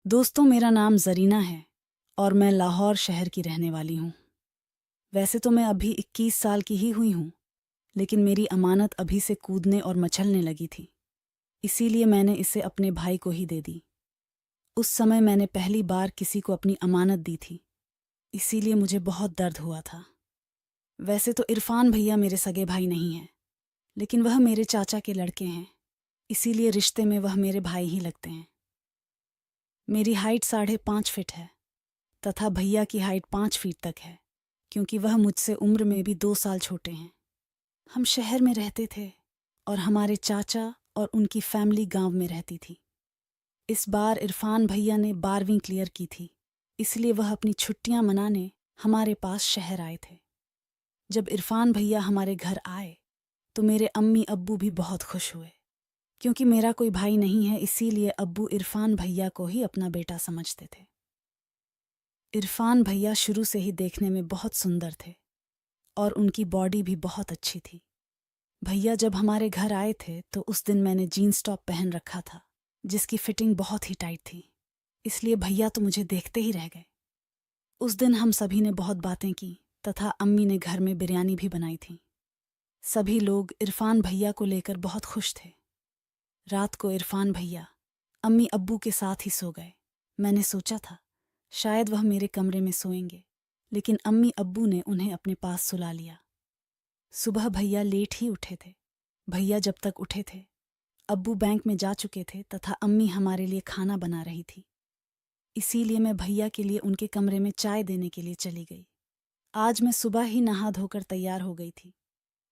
दोस्तों, मेरा नाम ज़रीना है और मैं लाहौर शहर की रहने वाली हूँ। वैसे तो मैं अभी 21 साल की ही हुई हूँ, लेकिन मेरी अमानत अभी से कूदने और मचलने लगी थी। इसीलिए मैंने इसे अपने भाई को ही दे दी। उस समय मैंने पहली बार किसी को अपनी अमानत दी थी, इसीलिए मुझे बहुत दर्द हुआ था। वैसे तो इरफान भैया मेरे सगे भाई नहीं हैं, लेकिन वह मेरे चाचा के लड़के हैं, इसीलिए रिश्ते में वह मेरे भाई ही लगते हैं। मेरी हाइट 5.5 फीट है तथा भैया की हाइट 5 फीट तक है, क्योंकि वह मुझसे उम्र में भी 2 साल छोटे हैं। हम शहर में रहते थे और हमारे चाचा और उनकी फैमिली गांव में रहती थी। इस बार इरफान भैया ने 12वीं क्लियर की थी, इसलिए वह अपनी छुट्टियां मनाने हमारे पास शहर आए थे। जब इरफान भैया हमारे घर आए तो मेरे अम्मी अब्बू भी बहुत खुश हुए। क्योंकि मेरा कोई भाई नहीं है, इसीलिए अब्बू इरफान भैया को ही अपना बेटा समझते थे। इरफान भैया शुरू से ही देखने में बहुत सुंदर थे और उनकी बॉडी भी बहुत अच्छी थी। भैया जब हमारे घर आए थे तो उस दिन मैंने जीन्स टॉप पहन रखा था, जिसकी फिटिंग बहुत ही टाइट थी, इसलिए भैया तो मुझे देखते ही रह गए। उस दिन हम सभी ने बहुत बातें की तथा अम्मी ने घर में बिरयानी भी बनाई थी। सभी लोग इरफान भैया को लेकर बहुत खुश थे। रात को इरफान भैया अम्मी अब्बू के साथ ही सो गए। मैंने सोचा था शायद वह मेरे कमरे में सोएंगे, लेकिन अम्मी अब्बू ने उन्हें अपने पास सुला लिया। सुबह भैया लेट ही उठे थे। भैया जब तक उठे थे, अब्बू बैंक में जा चुके थे तथा अम्मी हमारे लिए खाना बना रही थी। इसीलिए मैं भैया के लिए उनके कमरे में चाय देने के लिए चली गई। आज मैं सुबह ही नहा धोकर तैयार हो गई थी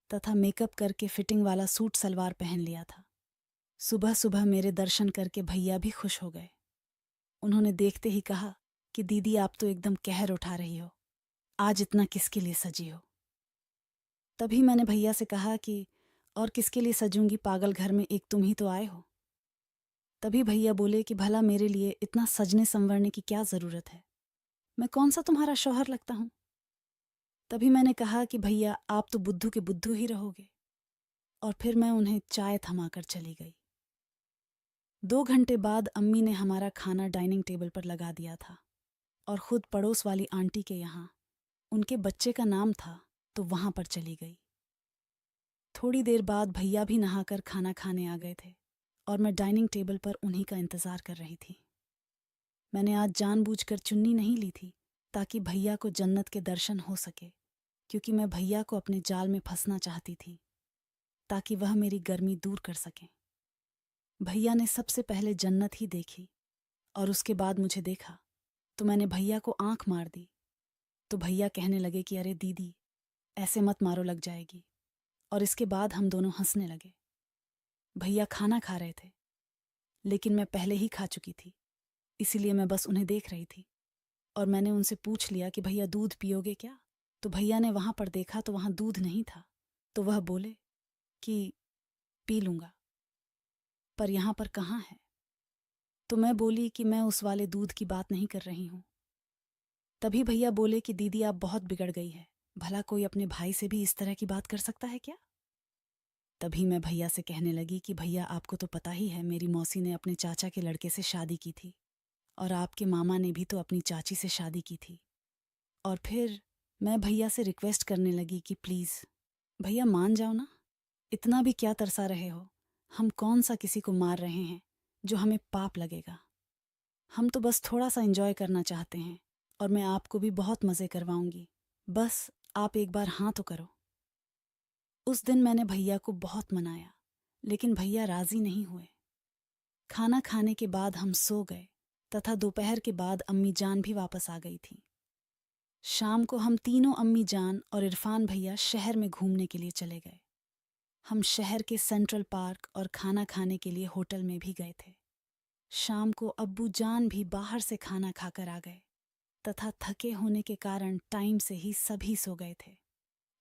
तथा मेकअप करके फिटिंग वाला सूट सलवार पहन लिया था। सुबह सुबह मेरे दर्शन करके भैया भी खुश हो गए। उन्होंने देखते ही कहा कि दीदी, आप तो एकदम कहर उठा रही हो, आज इतना किसके लिए सजी हो। तभी मैंने भैया से कहा कि और किसके लिए सजूंगी, पागल, घर में एक तुम ही तो आए हो। तभी भैया बोले कि भला मेरे लिए इतना सजने संवरने की क्या ज़रूरत है, मैं कौन सा तुम्हारा शौहर लगता हूँ। तभी मैंने कहा कि भैया, आप तो बुद्धू के बुद्धू ही रहोगे, और फिर मैं उन्हें चाय थमाकर चली गई। 2 घंटे बाद अम्मी ने हमारा खाना डाइनिंग टेबल पर लगा दिया था और खुद पड़ोस वाली आंटी के यहाँ उनके बच्चे का नाम था तो वहाँ पर चली गई। थोड़ी देर बाद भैया भी नहाकर खाना खाने आ गए थे और मैं डाइनिंग टेबल पर उन्हीं का इंतज़ार कर रही थी। मैंने आज जानबूझकर चुन्नी नहीं ली थी ताकि भैया को जन्नत के दर्शन हो सके, क्योंकि मैं भैया को अपने जाल में फंसना चाहती थी ताकि वह मेरी गर्मी दूर कर सकें। भैया ने सबसे पहले जन्नत ही देखी और उसके बाद मुझे देखा तो मैंने भैया को आंख मार दी। तो भैया कहने लगे कि अरे दीदी, ऐसे मत मारो, लग जाएगी। और इसके बाद हम दोनों हंसने लगे। भैया खाना खा रहे थे, लेकिन मैं पहले ही खा चुकी थी, इसीलिए मैं बस उन्हें देख रही थी। और मैंने उनसे पूछ लिया कि भैया, दूध पियोगे क्या। तो भैया ने वहाँ पर देखा तो वहाँ दूध नहीं था, तो वह बोले कि पी लूँगा, पर यहाँ पर कहाँ है। तो मैं बोली कि मैं उस वाले दूध की बात नहीं कर रही हूँ। तभी भैया बोले कि दीदी, आप बहुत बिगड़ गई है, भला कोई अपने भाई से भी इस तरह की बात कर सकता है क्या। तभी मैं भैया से कहने लगी कि भैया, आपको तो पता ही है, मेरी मौसी ने अपने चाचा के लड़के से शादी की थी और आपके मामा ने भी तो अपनी चाची से शादी की थी। और फिर मैं भैया से रिक्वेस्ट करने लगी कि प्लीज़ भैया मान जाओ ना, इतना भी क्या तरसा रहे हो। हम कौन सा किसी को मार रहे हैं जो हमें पाप लगेगा। हम तो बस थोड़ा सा एंजॉय करना चाहते हैं और मैं आपको भी बहुत मज़े करवाऊंगी, बस आप एक बार हाँ तो करो। उस दिन मैंने भैया को बहुत मनाया, लेकिन भैया राज़ी नहीं हुए। खाना खाने के बाद हम सो गए तथा दोपहर के बाद अम्मी जान भी वापस आ गई थी। शाम को हम तीनों, अम्मी जान और इरफान भैया, शहर में घूमने के लिए चले गए। हम शहर के सेंट्रल पार्क और खाना खाने के लिए होटल में भी गए थे। शाम को अब्बू जान भी बाहर से खाना खाकर आ गए तथा थके होने के कारण टाइम से ही सभी सो गए थे।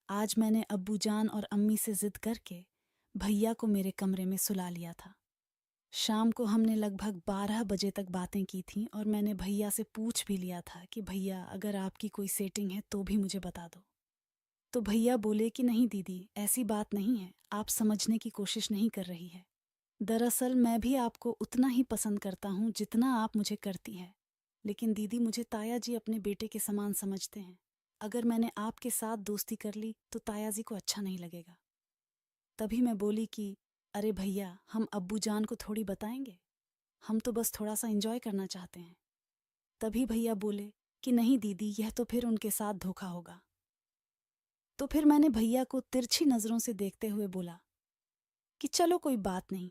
आज मैंने अब्बू जान और अम्मी से जिद करके भैया को मेरे कमरे में सुला लिया था। शाम को हमने लगभग 12 बजे तक बातें की थीं और मैंने भैया से पूछ भी लिया था कि भैया, अगर आपकी कोई सेटिंग है तो भी मुझे बता दो। तो भैया बोले कि नहीं दीदी, ऐसी बात नहीं है, आप समझने की कोशिश नहीं कर रही है। दरअसल मैं भी आपको उतना ही पसंद करता हूँ जितना आप मुझे करती है, लेकिन दीदी मुझे ताया जी अपने बेटे के समान समझते हैं। अगर मैंने आपके साथ दोस्ती कर ली तो ताया जी को अच्छा नहीं लगेगा। तभी मैं बोली कि अरे भैया, हम अब्बू जान को थोड़ी बताएंगे, हम तो बस थोड़ा सा एंजॉय करना चाहते हैं। तभी भैया बोले कि नहीं दीदी, यह तो फिर उनके साथ धोखा होगा। तो फिर मैंने भैया को तिरछी नजरों से देखते हुए बोला कि चलो कोई बात नहीं,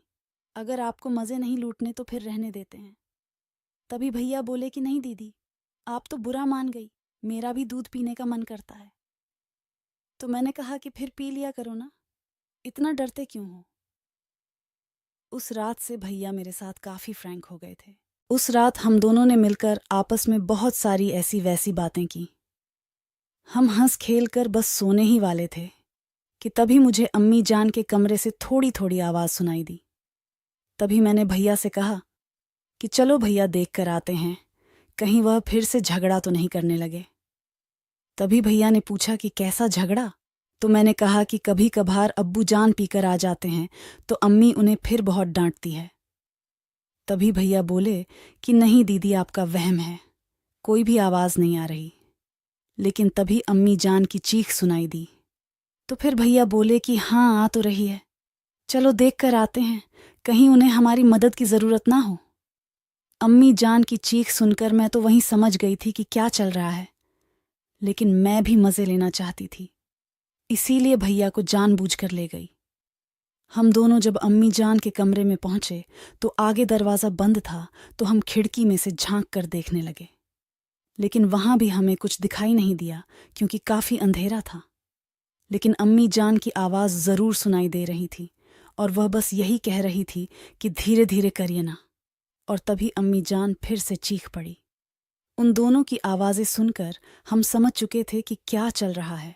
अगर आपको मज़े नहीं लूटने तो फिर रहने देते हैं। तभी भैया बोले कि नहीं दीदी, आप तो बुरा मान गई, मेरा भी दूध पीने का मन करता है। तो मैंने कहा कि फिर पी लिया करो ना, इतना डरते क्यों हो। उस रात से भैया मेरे साथ काफ़ी फ्रैंक हो गए थे। उस रात हम दोनों ने मिलकर आपस में बहुत सारी ऐसी वैसी बातें की। हम हंस खेल कर बस सोने ही वाले थे कि तभी मुझे अम्मी जान के कमरे से थोड़ी थोड़ी आवाज़ सुनाई दी। तभी मैंने भैया से कहा कि चलो भैया, देख कर आते हैं, कहीं वह फिर से झगड़ा तो नहीं करने लगे। तभी भैया ने पूछा कि कैसा झगड़ा। तो मैंने कहा कि कभी कभार अब्बू जान पीकर आ जाते हैं तो अम्मी उन्हें फिर बहुत डांटती है। तभी भैया बोले कि नहीं दीदी, आपका वहम है, कोई भी आवाज़ नहीं आ रही। लेकिन तभी अम्मी जान की चीख सुनाई दी। तो फिर भैया बोले कि हाँ, आ तो रही है, चलो देख कर आते हैं, कहीं उन्हें हमारी मदद की ज़रूरत ना हो। अम्मी जान की चीख सुनकर मैं तो वहीं समझ गई थी कि क्या चल रहा है, लेकिन मैं भी मज़े लेना चाहती थी, इसीलिए भैया को जानबूझकर ले गई। हम दोनों जब अम्मी जान के कमरे में पहुंचे तो आगे दरवाज़ा बंद था, तो हम खिड़की में से झांक कर देखने लगे, लेकिन वहां भी हमें कुछ दिखाई नहीं दिया क्योंकि काफ़ी अंधेरा था। लेकिन अम्मी जान की आवाज़ ज़रूर सुनाई दे रही थी और वह बस यही कह रही थी कि धीरे धीरे करिए ना। और तभी अम्मी जान फिर से चीख पड़ी। उन दोनों की आवाज़ें सुनकर हम समझ चुके थे कि क्या चल रहा है।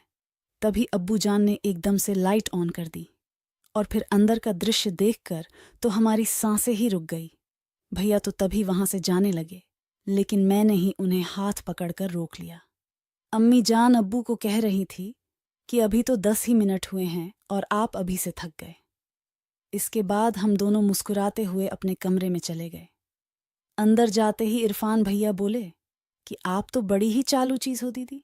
तभी अब्बू जान ने एकदम से लाइट ऑन कर दी और फिर अंदर का दृश्य देखकर तो हमारी सांसें ही रुक गई। भैया तो तभी वहां से जाने लगे, लेकिन मैंने ही उन्हें हाथ पकड़कर रोक लिया। अम्मी जान अब्बू को कह रही थी कि अभी तो 10 ही मिनट हुए हैं और आप अभी से थक गए। इसके बाद हम दोनों मुस्कुराते हुए अपने कमरे में चले गए। अंदर जाते ही इरफान भैया बोले कि आप तो बड़ी ही चालू चीज़ हो दीदी।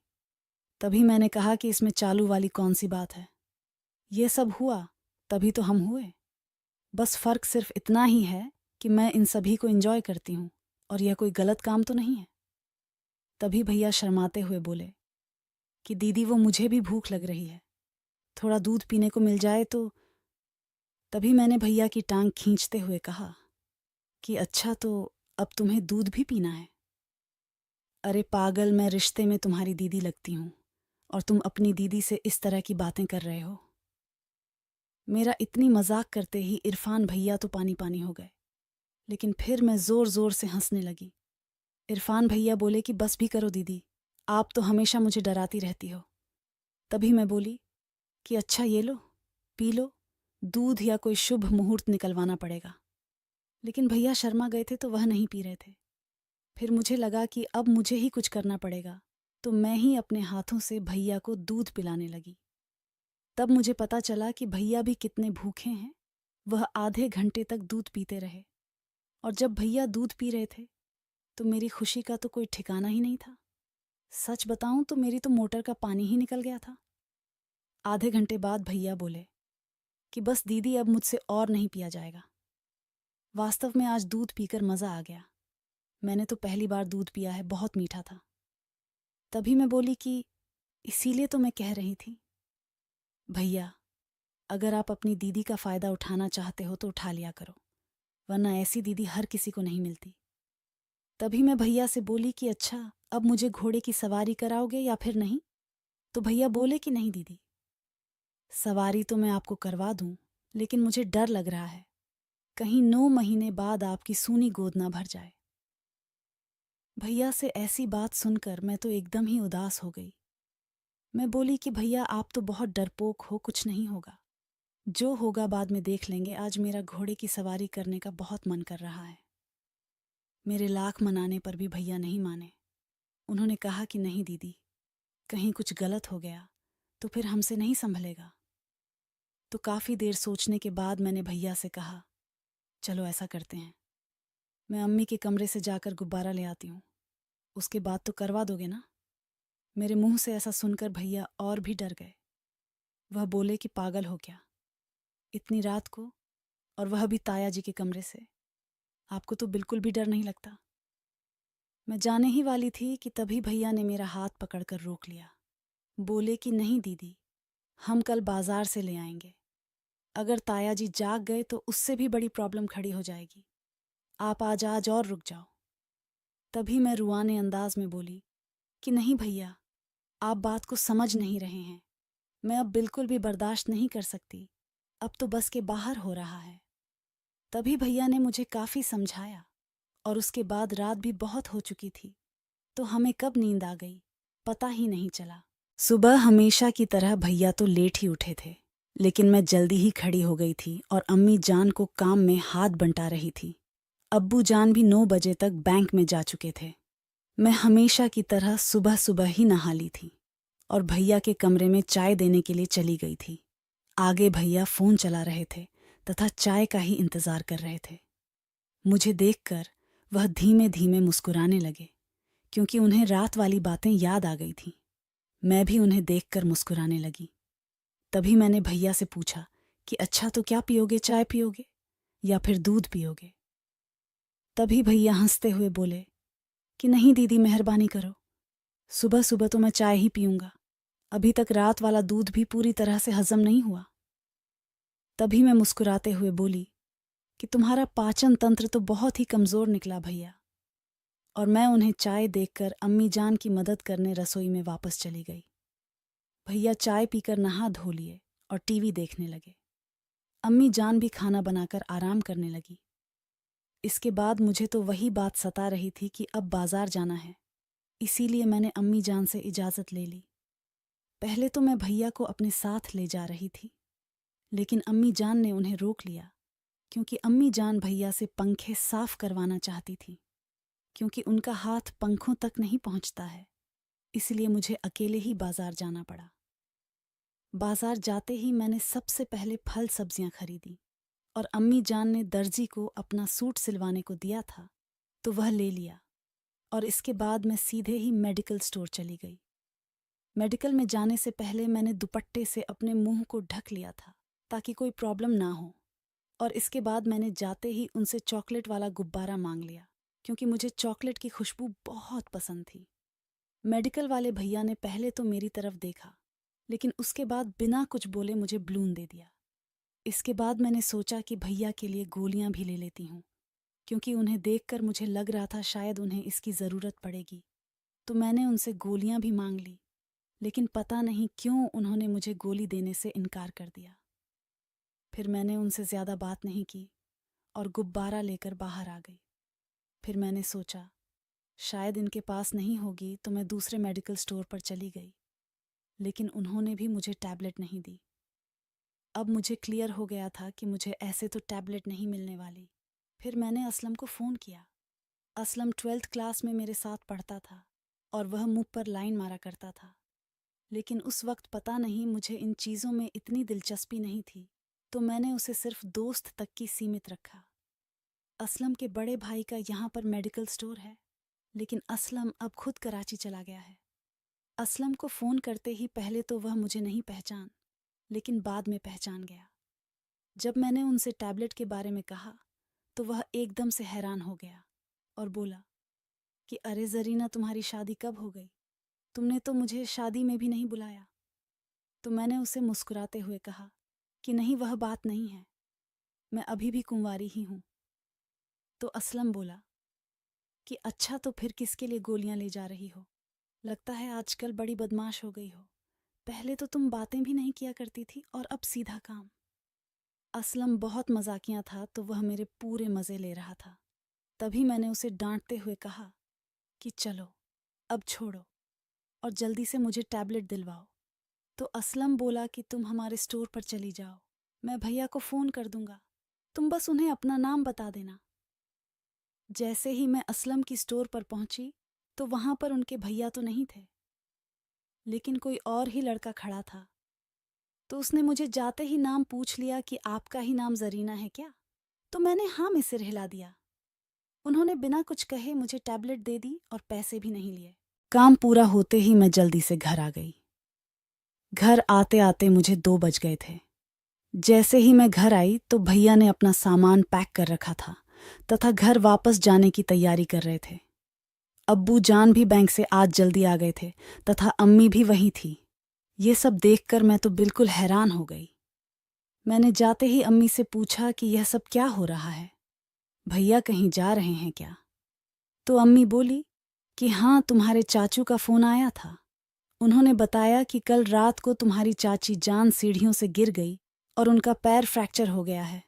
तभी मैंने कहा कि इसमें चालू वाली कौन सी बात है, ये सब हुआ तभी तो हम हुए। बस फ़र्क सिर्फ इतना ही है कि मैं इन सभी को एंजॉय करती हूँ और यह कोई गलत काम तो नहीं है। तभी भैया शर्माते हुए बोले कि दीदी, वो मुझे भी भूख लग रही है, थोड़ा दूध पीने को मिल जाए तो। तभी मैंने भैया की टांग खींचते हुए कहा कि अच्छा, तो अब तुम्हें दूध भी पीना है? अरे पागल, मैं रिश्ते में तुम्हारी दीदी लगती हूँ और तुम अपनी दीदी से इस तरह की बातें कर रहे हो। मेरा इतनी मजाक करते ही इरफान भैया तो पानी पानी हो गए, लेकिन फिर मैं ज़ोर ज़ोर से हंसने लगी। इरफान भैया बोले कि बस भी करो दीदी, आप तो हमेशा मुझे डराती रहती हो। तभी मैं बोली कि अच्छा ये लो, पी लो, दूध या कोई शुभ मुहूर्त निकलवाना पड़ेगा। लेकिन भैया शर्मा गए थे तो वह नहीं पी रहे थे। फिर मुझे लगा कि अब मुझे ही कुछ करना पड़ेगा, तो मैं ही अपने हाथों से भैया को दूध पिलाने लगी। तब मुझे पता चला कि भैया भी कितने भूखे हैं। वह आधे घंटे तक दूध पीते रहे और जब भैया दूध पी रहे थे तो मेरी खुशी का तो कोई ठिकाना ही नहीं था। सच बताऊं तो मेरी तो मोटर का पानी ही निकल गया था। आधे घंटे बाद भैया बोले कि बस दीदी, अब मुझसे और नहीं पिया जाएगा। वास्तव में आज दूध पीकर मज़ा आ गया। मैंने तो पहली बार दूध पिया है, बहुत मीठा था। तभी मैं बोली कि इसीलिए तो मैं कह रही थी भैया, अगर आप अपनी दीदी का फ़ायदा उठाना चाहते हो तो उठा लिया करो, वरना ऐसी दीदी हर किसी को नहीं मिलती। तभी मैं भैया से बोली कि अच्छा, अब मुझे घोड़े की सवारी कराओगे या फिर नहीं? तो भैया बोले कि नहीं दीदी, सवारी तो मैं आपको करवा दूं, लेकिन मुझे डर लग रहा है, कहीं 9 महीने बाद आपकी सूनी गोद ना भर जाए। भैया से ऐसी बात सुनकर मैं तो एकदम ही उदास हो गई। मैं बोली कि भैया, आप तो बहुत डरपोक हो, कुछ नहीं होगा, जो होगा बाद में देख लेंगे। आज मेरा घोड़े की सवारी करने का बहुत मन कर रहा है। मेरे लाख मनाने पर भी भैया नहीं माने। उन्होंने कहा कि नहीं दीदी, कहीं कुछ गलत हो गया तो फिर हमसे नहीं संभलेगा। तो काफ़ी देर सोचने के बाद मैंने भैया से कहा चलो ऐसा करते हैं, मैं अम्मी के कमरे से जाकर गुब्बारा ले आती हूँ। उसके बाद तो करवा दोगे ना? मेरे मुंह से ऐसा सुनकर भैया और भी डर गए। वह बोले कि पागल हो क्या, इतनी रात को, और वह भी ताया जी के कमरे से। आपको तो बिल्कुल भी डर नहीं लगता? मैं जाने ही वाली थी कि तभी भैया ने मेरा हाथ पकड़कर रोक लिया। बोले कि नहीं दीदी, हम कल बाजार से ले आएंगे। अगर ताया जी जाग गए तो उससे भी बड़ी प्रॉब्लम खड़ी हो जाएगी। आप आज और रुक जाओ। तभी मैं रुआने अंदाज में बोली कि नहीं भैया, आप बात को समझ नहीं रहे हैं। मैं अब बिल्कुल भी बर्दाश्त नहीं कर सकती। अब तो बस के बाहर हो रहा है। तभी भैया ने मुझे काफी समझाया और उसके बाद रात भी बहुत हो चुकी थी, तो हमें कब नींद आ गई पता ही नहीं चला। सुबह हमेशा की तरह भैया तो लेट ही उठे थे, लेकिन मैं जल्दी ही खड़ी हो गई थी और अम्मी जान को काम में हाथ बंटा रही थी। अब्बू जान भी 9 बजे तक बैंक में जा चुके थे। मैं हमेशा की तरह सुबह सुबह ही नहा ली थी और भैया के कमरे में चाय देने के लिए चली गई थी। आगे भैया फोन चला रहे थे तथा चाय का ही इंतजार कर रहे थे। मुझे देखकर वह धीमे धीमे मुस्कुराने लगे, क्योंकि उन्हें रात वाली बातें याद आ गई थीं। मैं भी उन्हें देखकर मुस्कुराने लगी। तभी मैंने भैया से पूछा कि अच्छा तो क्या पियोगे, चाय पियोगे या फिर दूध पियोगे? तभी भैया हंसते हुए बोले कि नहीं दीदी, मेहरबानी करो, सुबह सुबह तो मैं चाय ही पीऊंगा। अभी तक रात वाला दूध भी पूरी तरह से हजम नहीं हुआ। तभी मैं मुस्कुराते हुए बोली कि तुम्हारा पाचन तंत्र तो बहुत ही कमजोर निकला भैया। और मैं उन्हें चाय देखकर अम्मी जान की मदद करने रसोई में वापस चली गई। भैया चाय पीकर नहा धो लिए और टीवी देखने लगे। अम्मी जान भी खाना बनाकर आराम करने लगी। इसके बाद मुझे तो वही बात सता रही थी कि अब बाजार जाना है, इसीलिए मैंने अम्मी जान से इजाज़त ले ली। पहले तो मैं भैया को अपने साथ ले जा रही थी, लेकिन अम्मी जान ने उन्हें रोक लिया, क्योंकि अम्मी जान भैया से पंखे साफ करवाना चाहती थी, क्योंकि उनका हाथ पंखों तक नहीं पहुंचता है। इसलिए मुझे अकेले ही बाजार जाना पड़ा। बाजार जाते ही मैंने सबसे पहले फल सब्जियां खरीदी और अम्मी जान ने दर्जी को अपना सूट सिलवाने को दिया था, तो वह ले लिया। और इसके बाद मैं सीधे ही मेडिकल स्टोर चली गई। मेडिकल में जाने से पहले मैंने दुपट्टे से अपने मुंह को ढक लिया था, ताकि कोई प्रॉब्लम ना हो। और इसके बाद मैंने जाते ही उनसे चॉकलेट वाला गुब्बारा मांग लिया, क्योंकि मुझे चॉकलेट की खुशबू बहुत पसंद थी। मेडिकल वाले भैया ने पहले तो मेरी तरफ देखा, लेकिन उसके बाद बिना कुछ बोले मुझे बलून दे दिया। इसके बाद मैंने सोचा कि भैया के लिए गोलियां भी ले लेती हूँ, क्योंकि उन्हें देखकर मुझे लग रहा था शायद उन्हें इसकी ज़रूरत पड़ेगी। तो मैंने उनसे गोलियां भी मांग ली, लेकिन पता नहीं क्यों उन्होंने मुझे गोली देने से इनकार कर दिया। फिर मैंने उनसे ज़्यादा बात नहीं की और गुब्बारा लेकर बाहर आ गई। फिर मैंने सोचा शायद इनके पास नहीं होगी, तो मैं दूसरे मेडिकल स्टोर पर चली गई, लेकिन उन्होंने भी मुझे टैबलेट नहीं दी। अब मुझे क्लियर हो गया था कि मुझे ऐसे तो टैबलेट नहीं मिलने वाली। फिर मैंने असलम को फ़ोन किया। असलम 12th क्लास में मेरे साथ पढ़ता था और वह मुंह पर लाइन मारा करता था, लेकिन उस वक्त पता नहीं मुझे इन चीज़ों में इतनी दिलचस्पी नहीं थी, तो मैंने उसे सिर्फ दोस्त तक की सीमित रखा। असलम के बड़े भाई का यहाँ पर मेडिकल स्टोर है, लेकिन असलम अब खुद कराची चला गया है। असलम को फ़ोन करते ही पहले तो वह मुझे नहीं पहचान, लेकिन बाद में पहचान गया। जब मैंने उनसे टैबलेट के बारे में कहा, तो वह एकदम से हैरान हो गया और बोला कि अरे जरीना, तुम्हारी शादी कब हो गई? तुमने तो मुझे शादी में भी नहीं बुलाया। तो मैंने उसे मुस्कुराते हुए कहा कि नहीं, वह बात नहीं है, मैं अभी भी कुंवारी ही हूँ। तो असलम बोला कि अच्छा, तो फिर किसके लिए गोलियां ले जा रही हो? लगता है आजकल बड़ी बदमाश हो गई हो। पहले तो तुम बातें भी नहीं किया करती थी और अब सीधा काम। असलम बहुत मजाकिया था, तो वह मेरे पूरे मज़े ले रहा था। तभी मैंने उसे डांटते हुए कहा कि चलो अब छोड़ो और जल्दी से मुझे टैबलेट दिलवाओ। तो असलम बोला कि तुम हमारे स्टोर पर चली जाओ, मैं भैया को फ़ोन कर दूंगा, तुम बस उन्हें अपना नाम बता देना। जैसे ही मैं असलम की स्टोर पर पहुंची, तो वहां पर उनके भैया तो नहीं थे, लेकिन कोई और ही लड़का खड़ा था। तो उसने मुझे जाते ही नाम पूछ लिया कि आपका ही नाम जरीना है क्या? तो मैंने हाँ में सिर हिला दिया। उन्होंने बिना कुछ कहे मुझे टैबलेट दे दी और पैसे भी नहीं लिए। काम पूरा होते ही मैं जल्दी से घर आ गई। घर आते आते मुझे 2 बज गए थे। जैसे ही मैं घर आई तो भैया ने अपना सामान पैक कर रखा था तथा घर वापस जाने की तैयारी कर रहे थे। अब्बू जान भी बैंक से आज जल्दी आ गए थे तथा अम्मी भी वहीं थी। ये सब देखकर मैं तो बिल्कुल हैरान हो गई। मैंने जाते ही अम्मी से पूछा कि यह सब क्या हो रहा है, भैया कहीं जा रहे हैं क्या? तो अम्मी बोली कि हाँ, तुम्हारे चाचू का फोन आया था। उन्होंने बताया कि कल रात को तुम्हारी चाची जान सीढ़ियों से गिर गई और उनका पैर फ्रैक्चर हो गया है।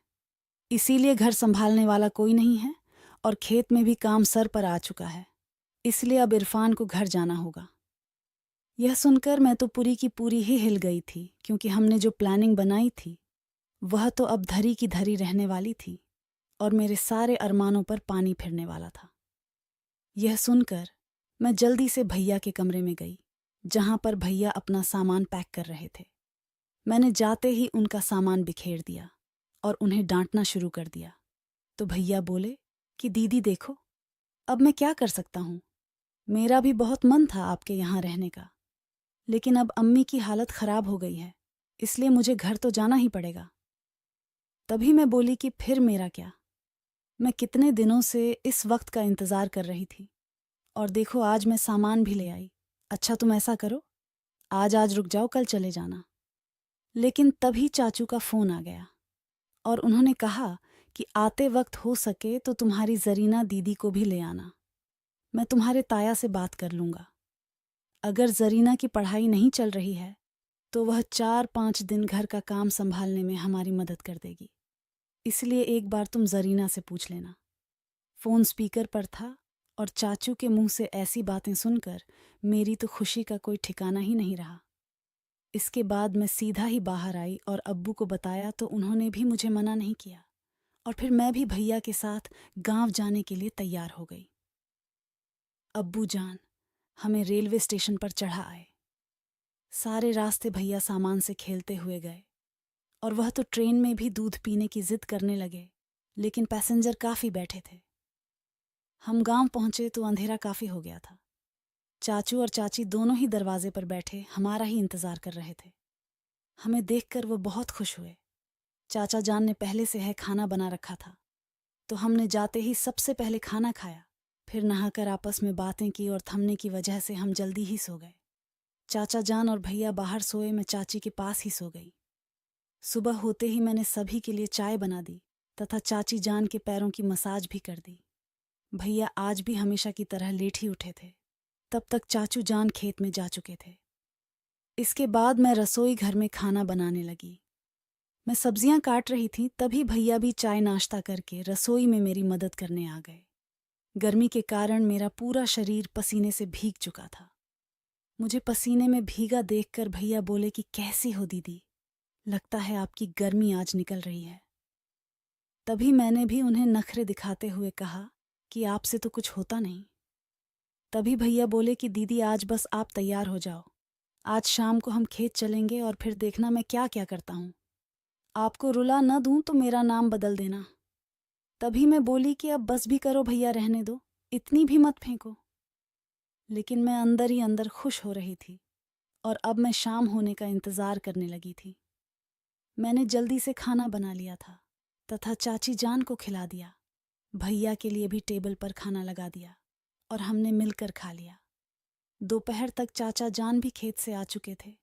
इसीलिए घर संभालने वाला कोई नहीं है और खेत में भी काम सर पर आ चुका है। इसलिए अब इरफान को घर जाना होगा। यह सुनकर मैं तो पूरी की पूरी ही हिल गई थी, क्योंकि हमने जो प्लानिंग बनाई थी वह तो अब धरी की धरी रहने वाली थी और मेरे सारे अरमानों पर पानी फिरने वाला था। यह सुनकर मैं जल्दी से भैया के कमरे में गई, जहां पर भैया अपना सामान पैक कर रहे थे। मैंने जाते ही उनका सामान बिखेर दिया और उन्हें डांटना शुरू कर दिया। तो भैया बोले कि दीदी देखो, अब मैं क्या कर सकता हूँ। मेरा भी बहुत मन था आपके यहाँ रहने का, लेकिन अब अम्मी की हालत खराब हो गई है, इसलिए मुझे घर तो जाना ही पड़ेगा। तभी मैं बोली कि फिर मेरा क्या, मैं कितने दिनों से इस वक्त का इंतज़ार कर रही थी और देखो आज मैं सामान भी ले आई। अच्छा तुम ऐसा करो, आज रुक जाओ, कल चले जाना। लेकिन तभी चाचू का फ़ोन आ गया और उन्होंने कहा कि आते वक्त हो सके तो तुम्हारी जरीना दीदी को भी ले आना। मैं तुम्हारे ताया से बात कर लूँगा। अगर जरीना की पढ़ाई नहीं चल रही है तो वह 4-5 दिन घर का काम संभालने में हमारी मदद कर देगी। इसलिए एक बार तुम जरीना से पूछ लेना। फ़ोन स्पीकर पर था और चाचू के मुंह से ऐसी बातें सुनकर मेरी तो खुशी का कोई ठिकाना ही नहीं रहा। इसके बाद मैं सीधा ही बाहर आई और अब्बू को बताया तो उन्होंने भी मुझे मना नहीं किया और फिर मैं भी भैया के साथ गांव जाने के लिए तैयार हो गई। अब्बू जान हमें रेलवे स्टेशन पर चढ़ा आए। सारे रास्ते भैया सामान से खेलते हुए गए और वह तो ट्रेन में भी दूध पीने की जिद करने लगे, लेकिन पैसेंजर काफ़ी बैठे थे। हम गांव पहुंचे तो अंधेरा काफ़ी हो गया था। चाचू और चाची दोनों ही दरवाजे पर बैठे हमारा ही इंतज़ार कर रहे थे। हमें देखकर वो बहुत खुश हुए। चाचा जान ने पहले से है खाना बना रखा था, तो हमने जाते ही सबसे पहले खाना खाया, फिर नहाकर आपस में बातें की और थमने की वजह से हम जल्दी ही सो गए। चाचा जान और भैया बाहर सोए, मैं चाची के पास ही सो गई। सुबह होते ही मैंने सभी के लिए चाय बना दी तथा चाची जान के पैरों की मसाज भी कर दी। भैया आज भी हमेशा की तरह लेट ही उठे थे। तब तक चाचू जान खेत में जा चुके थे। इसके बाद मैं रसोई घर में खाना बनाने लगी। मैं सब्जियां काट रही थी, तभी भैया भी चाय नाश्ता करके रसोई में मेरी मदद करने आ गए। गर्मी के कारण मेरा पूरा शरीर पसीने से भीग चुका था। मुझे पसीने में भीगा देखकर भैया बोले कि कैसी हो दीदी, लगता है आपकी गर्मी आज निकल रही है। तभी मैंने भी उन्हें नखरे दिखाते हुए कहा कि आपसे तो कुछ होता नहीं। तभी भैया बोले कि दीदी आज बस आप तैयार हो जाओ, आज शाम को हम खेत चलेंगे और फिर देखना मैं क्या क्या करता हूँ। आपको रुला न दूं तो मेरा नाम बदल देना। तभी मैं बोली कि अब बस भी करो भैया, रहने दो, इतनी भी मत फेंको। लेकिन मैं अंदर ही अंदर खुश हो रही थी और अब मैं शाम होने का इंतज़ार करने लगी थी। मैंने जल्दी से खाना बना लिया था तथा चाची जान को खिला दिया। भैया के लिए भी टेबल पर खाना लगा दिया और हमने मिलकर खा लिया। दोपहर तक चाचा जान भी खेत से आ चुके थे,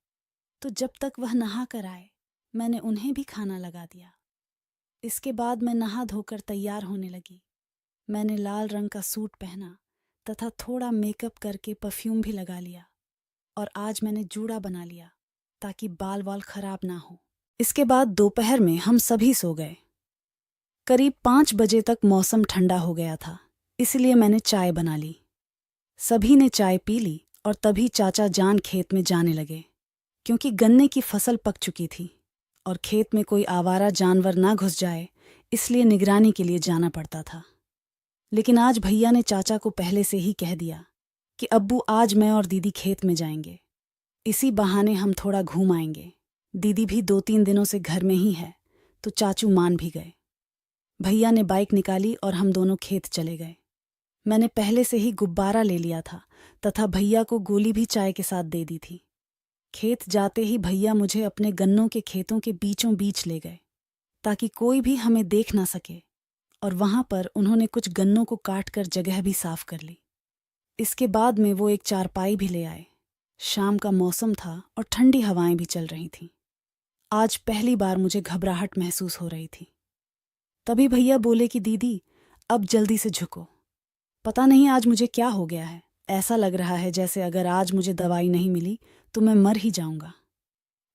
तो जब तक वह नहा कर आए मैंने उन्हें भी खाना लगा दिया। इसके बाद मैं नहा धोकर तैयार होने लगी। मैंने लाल रंग का सूट पहना तथा थोड़ा मेकअप करके परफ्यूम भी लगा लिया और आज मैंने जूड़ा बना लिया ताकि बाल वाल खराब ना हो। इसके बाद दोपहर में हम सभी सो गए। करीब 5 बजे तक मौसम ठंडा हो गया था, इसलिए मैंने चाय बना ली। सभी ने चाय पी ली और तभी चाचा जान खेत में जाने लगे, क्योंकि गन्ने की फसल पक चुकी थी और खेत में कोई आवारा जानवर ना घुस जाए, इसलिए निगरानी के लिए जाना पड़ता था। लेकिन आज भैया ने चाचा को पहले से ही कह दिया कि अब्बू आज मैं और दीदी खेत में जाएंगे, इसी बहाने हम थोड़ा घूम आएंगे। दीदी भी 2-3 दिनों से घर में ही है, तो चाचू मान भी गए। भैया ने बाइक निकाली और हम दोनों खेत चले गए। मैंने पहले से ही गुब्बारा ले लिया था तथा भैया को गोली भी चाय के साथ दे दी थी। खेत जाते ही भैया मुझे अपने गन्नों के खेतों के बीचों बीच ले गए ताकि कोई भी हमें देख ना सके, और वहां पर उन्होंने कुछ गन्नों को काट कर जगह भी साफ कर ली। इसके बाद में वो एक चारपाई भी ले आए। शाम का मौसम था और ठंडी हवाएं भी चल रही थीं। आज पहली बार मुझे घबराहट महसूस हो रही थी। तभी भैया बोले कि दीदी, अब जल्दी से झुको। पता नहीं आज मुझे क्या हो गया है, ऐसा लग रहा है जैसे अगर आज मुझे दवाई नहीं मिली तो मैं मर ही जाऊंगा।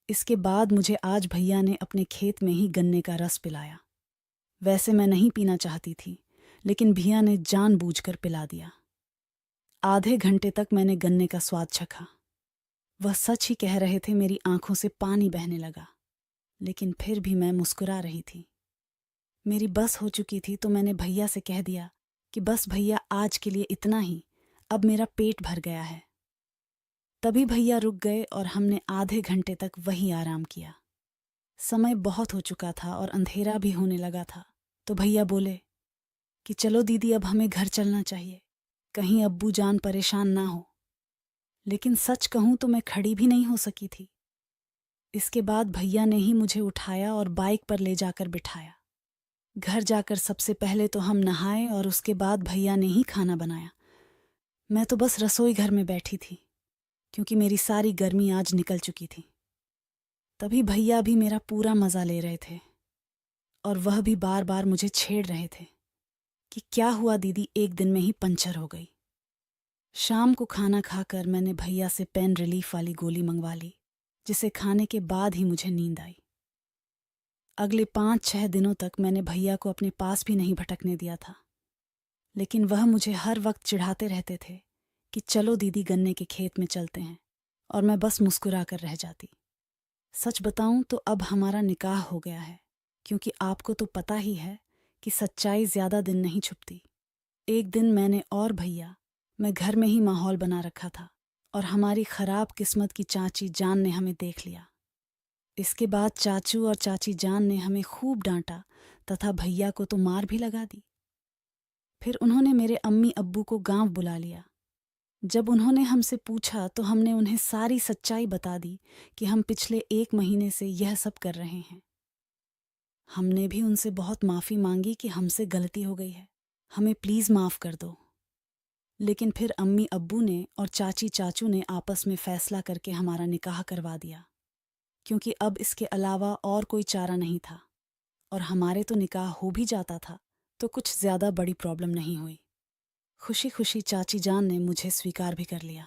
इसके बाद मुझे आज भैया ने अपने खेत में ही गन्ने का रस पिलाया। वैसे मैं नहीं पीना चाहती थी, लेकिन भैया ने जानबूझकर पिला दिया। आधे घंटे तक मैंने गन्ने का स्वाद चखा। वह सच ही कह रहे थे, मेरी आंखों से पानी बहने लगा, लेकिन फिर भी मैं मुस्कुरा रही थी। मेरी बस हो चुकी थी तो मैंने भैया से कह दिया कि बस भैया, आज के लिए इतना ही, अब मेरा पेट भर गया है। तभी भैया रुक गए और हमने आधे घंटे तक वहीं आराम किया। समय बहुत हो चुका था और अंधेरा भी होने लगा था, तो भैया बोले कि चलो दीदी, अब हमें घर चलना चाहिए, कहीं अब्बू जान परेशान ना हो। लेकिन सच कहूं तो मैं खड़ी भी नहीं हो सकी थी। इसके बाद भैया ने ही मुझे उठाया और बाइक पर ले जाकर बिठाया। घर जाकर सबसे पहले तो हम नहाए और उसके बाद भैया ने ही खाना बनाया। मैं तो बस रसोई घर में बैठी थी, क्योंकि मेरी सारी गर्मी आज निकल चुकी थी। तभी भैया भी मेरा पूरा मज़ा ले रहे थे और वह भी बार बार मुझे छेड़ रहे थे कि क्या हुआ दीदी, एक दिन में ही पंचर हो गई। शाम को खाना खाकर मैंने भैया से पेन रिलीफ वाली गोली मंगवा ली, जिसे खाने के बाद ही मुझे नींद आई। अगले 5-6 दिनों तक मैंने भैया को अपने पास भी नहीं भटकने दिया था, लेकिन वह मुझे हर वक्त चिढ़ाते रहते थे कि चलो दीदी, गन्ने के खेत में चलते हैं, और मैं बस मुस्कुरा कर रह जाती। सच बताऊं तो अब हमारा निकाह हो गया है, क्योंकि आपको तो पता ही है कि सच्चाई ज़्यादा दिन नहीं छुपती। एक दिन मैंने और भैया, मैं घर में ही माहौल बना रखा था, और हमारी खराब किस्मत की चाची जान ने हमें देख लिया। इसके बाद चाचू और चाची जान ने हमें खूब डांटा तथा भैया को तो मार भी लगा दी। फिर उन्होंने मेरे अम्मी अब्बू को गांव बुला लिया। जब उन्होंने हमसे पूछा तो हमने उन्हें सारी सच्चाई बता दी कि हम पिछले 1 महीने से यह सब कर रहे हैं। हमने भी उनसे बहुत माफ़ी मांगी कि हमसे गलती हो गई है, हमें प्लीज़ माफ़ कर दो। लेकिन फिर अम्मी अब्बू ने और चाची चाचू ने आपस में फ़ैसला करके हमारा निकाह करवा दिया, क्योंकि अब इसके अलावा और कोई चारा नहीं था, और हमारे तो निकाह हो भी जाता था तो कुछ ज़्यादा बड़ी प्रॉब्लम नहीं हुई। खुशी खुशी चाची जान ने मुझे स्वीकार भी कर लिया।